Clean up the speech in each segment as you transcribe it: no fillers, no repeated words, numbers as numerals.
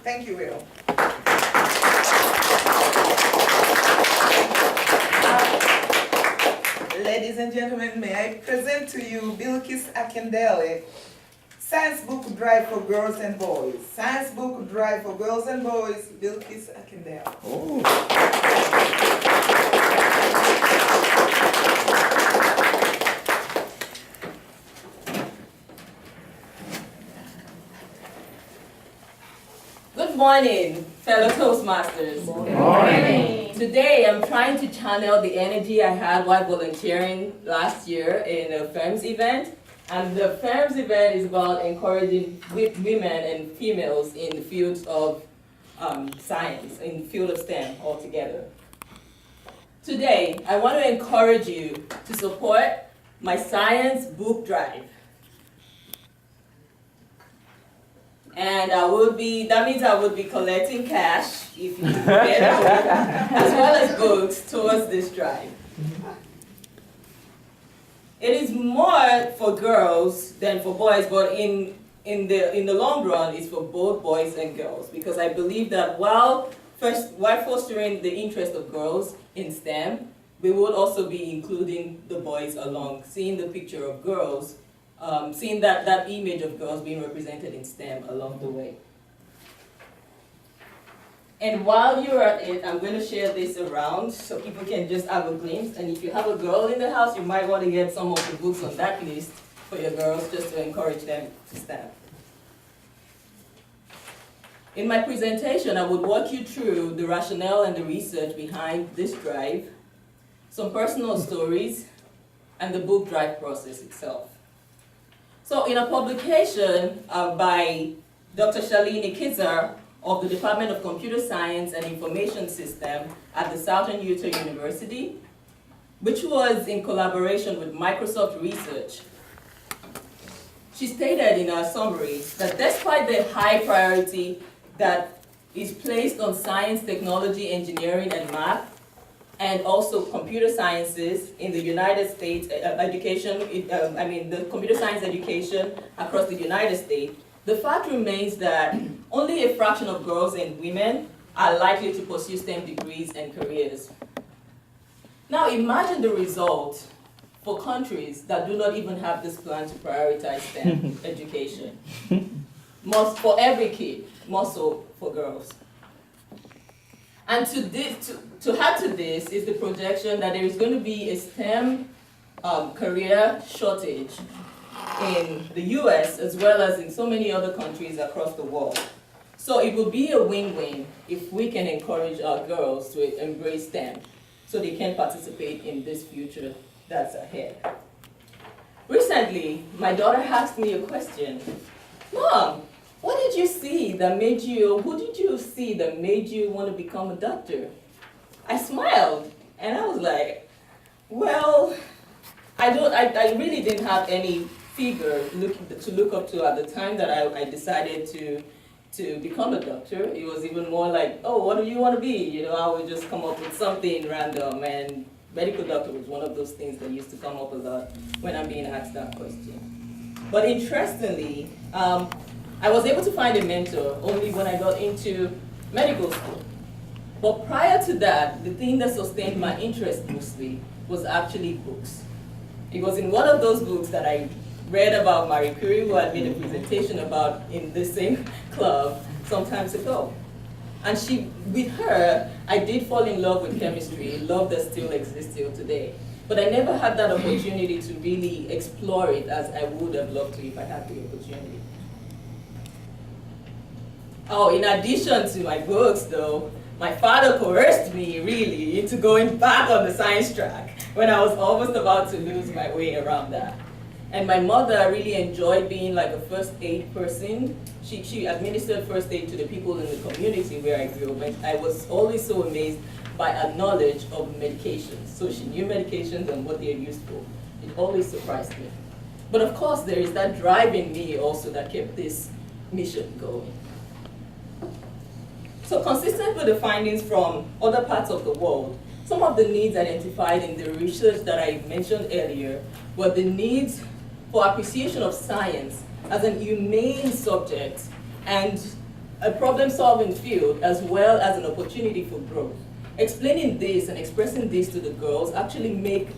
Thank you, Will. Ladies and gentlemen, may I present to you Bilkis Akindele, Science Book Drive for Girls and Boys. Science Book Drive for Girls and Boys, Bilkis Akindele. Oh. Good morning, fellow Toastmasters. Good morning. Today I'm trying to channel the energy I had while volunteering last year in a FEMS event. And the FEMS event is about encouraging women and females in the fields of science, in the field of STEM altogether. Today, I want to encourage you to support my science book drive. And that means I would be collecting cash if you get a book, as well as books towards this drive. It is more for girls than for boys, but in the long run, it's for both boys and girls, because I believe that while fostering the interest of girls in STEM, we would also be including the boys along, seeing the picture of girls, seeing that image of girls being represented in STEM along the way. And while you're at it, I'm going to share this around so people can just have a glimpse. And if you have a girl in the house, you might want to get some of the books on that list for your girls just to encourage them to STEM. In my presentation, I would walk you through the rationale and the research behind this drive, some personal stories, and the book drive process itself. So in a publication by Dr. Shalini Kizar of the Department of Computer Science and Information System at the Southern Utah University, which was in collaboration with Microsoft Research, she stated in her summary that despite the high priority that is placed on science, technology, engineering, and math, and also computer sciences in the United States, the computer science education across the United States, the fact remains that only a fraction of girls and women are likely to pursue STEM degrees and careers. Now imagine the result for countries that do not even have this plan to prioritize STEM education. Most for every kid, more so for girls. And to add to this is the projection that there is going to be a STEM career shortage in the US as well as in so many other countries across the world. So it will be a win-win if we can encourage our girls to embrace STEM so they can participate in this future that's ahead. Recently, my daughter asked me a question. Mom, what did you see that made you, who did you see that made you want to become a doctor? I smiled and I was like, well, I really didn't have any figure to look up to at the time that I decided to become a doctor. It was even more like, oh, what do you want to be? You know, I would just come up with something random, and medical doctor was one of those things that used to come up a lot when I'm being asked that question. But interestingly, I was able to find a mentor only when I got into medical school. But prior to that, the thing that sustained my interest mostly was actually books. It was in one of those books that I read about Marie Curie, who I made a presentation about in the same club some time ago. And with her, I did fall in love with chemistry, love that still exists till today. But I never had that opportunity to really explore it as I would have loved to if I had the opportunity. Oh, in addition to my books though, my father coerced me really into going back on the science track when I was almost about to lose my way around that. And my mother really enjoyed being like a first aid person. She administered first aid to the people in the community where I grew up, and I was always so amazed by her knowledge of medications. So she knew medications and what they're used for. It always surprised me. But of course, there is that drive in me also that kept this mission going. So consistent with the findings from other parts of the world, some of the needs identified in the research that I mentioned earlier were the needs for appreciation of science as an humane subject and a problem-solving field as well as an opportunity for growth. Explaining this and expressing this to the girls actually make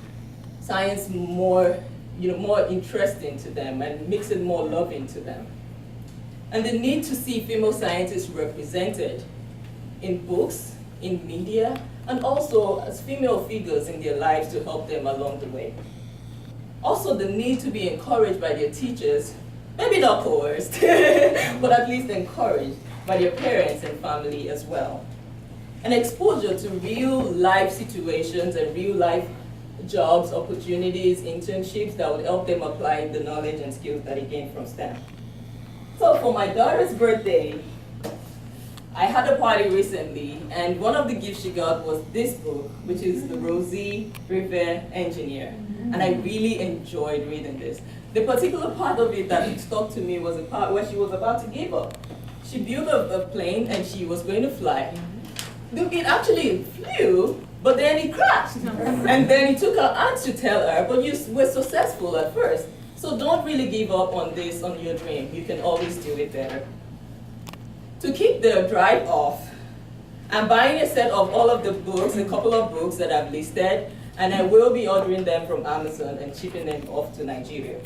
science more, more interesting to them and makes it more loving to them. And the need to see female scientists represented in books, in media, and also as female figures in their lives to help them along the way. Also the need to be encouraged by their teachers, maybe not coerced, but at least encouraged by their parents and family as well. An exposure to real life situations and real life jobs, opportunities, internships that would help them apply the knowledge and skills that they gained from STEM. So for my daughter's birthday, I had a party recently, and one of the gifts she got was this book, which is The Rosie River Engineer. And I really enjoyed reading this. The particular part of it that stuck to me was the part where she was about to give up. She built a plane and she was going to fly. It actually flew, but then it crashed. And then it took her aunt to tell her, but you were successful at first. So don't really give up on this, on your dream. You can always do it better. To keep the drive off, I'm buying a set of all of the books, a couple of books that I've listed, and I will be ordering them from Amazon and shipping them off to Nigeria.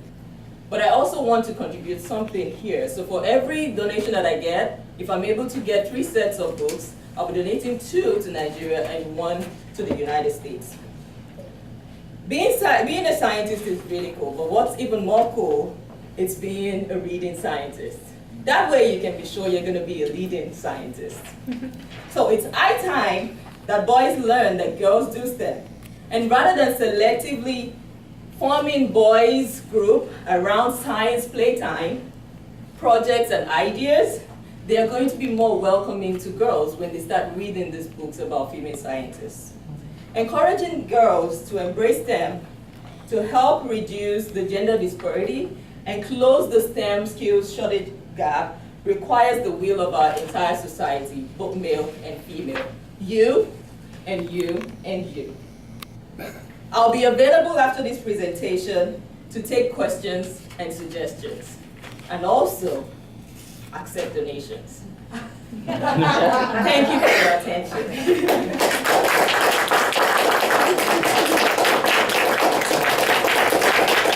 But I also want to contribute something here. So for every donation that I get, if I'm able to get 3 sets of books, I'll be donating 2 to Nigeria and 1 to the United States. Being a scientist is really cool, but what's even more cool is being a reading scientist. That way you can be sure you're going to be a leading scientist. So it's high time that boys learn that girls do STEM. And rather than selectively forming boys' group around science playtime, projects and ideas, they are going to be more welcoming to girls when they start reading these books about female scientists. Encouraging girls to embrace STEM to help reduce the gender disparity and close the STEM skills shortage gap requires the will of our entire society, both male and female. You, and you, and you. I'll be available after this presentation to take questions and suggestions, and also accept donations. Thank you for your attention.